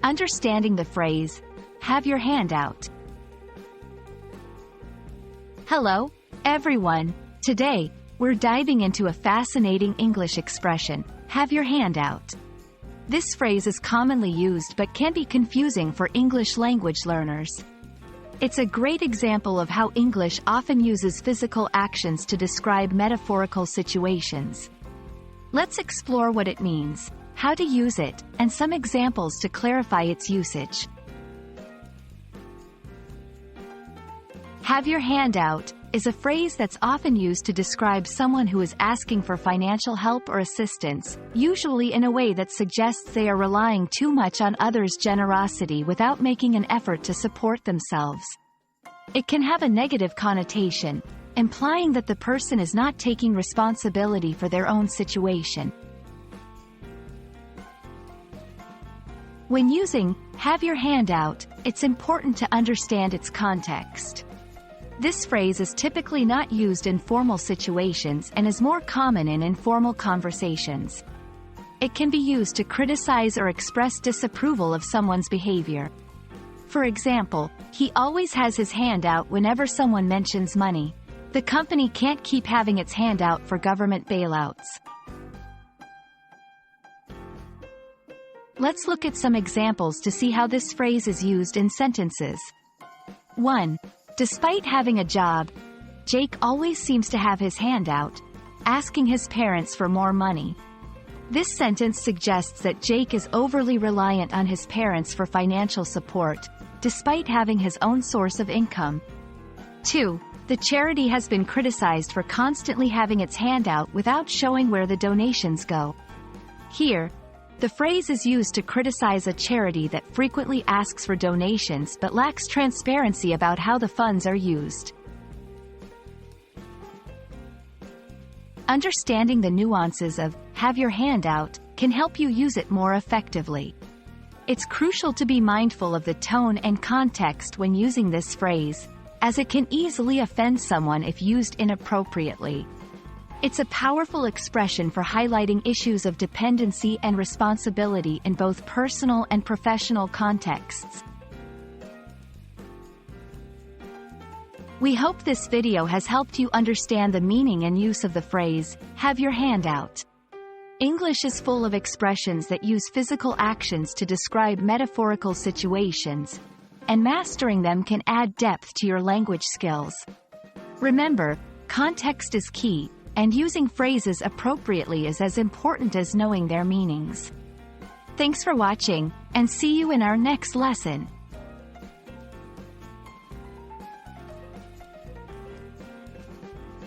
Understanding the phrase, have your hand out. Hello, everyone. Today, we're diving into a fascinating English expression, have your hand out. This phrase is commonly used but can be confusing for English language learners. It's a great example of how English often uses physical actions to describe metaphorical situations. Let's explore what it means, how to use it, and some examples to clarify its usage. Have your hand out is a phrase that's often used to describe someone who is asking for financial help or assistance, usually in a way that suggests they are relying too much on others' generosity without making an effort to support themselves. It can have a negative connotation, implying that the person is not taking responsibility for their own situation. When using have your hand out, it's important to understand its context. This phrase is typically not used in formal situations and is more common in informal conversations. It can be used to criticize or express disapproval of someone's behavior. For example, he always has his hand out whenever someone mentions money. The company can't keep having its hand out for government bailouts. Let's look at some examples to see how this phrase is used in sentences. 1. Despite having a job, Jake always seems to have his hand out, asking his parents for more money. This sentence suggests that Jake is overly reliant on his parents for financial support, despite having his own source of income. 2. The charity has been criticized for constantly having its hand out without showing where the donations go. Here, the phrase is used to criticize a charity that frequently asks for donations but lacks transparency about how the funds are used. Understanding the nuances of have your hand out can help you use it more effectively. It's crucial to be mindful of the tone and context when using this phrase, as it can easily offend someone if used inappropriately. It's a powerful expression for highlighting issues of dependency and responsibility in both personal and professional contexts. We hope this video has helped you understand the meaning and use of the phrase, have your hand out. English is full of expressions that use physical actions to describe metaphorical situations, and mastering them can add depth to your language skills. Remember, context is key, and using phrases appropriately is as important as knowing their meanings. Thanks for watching, and see you in our next lesson.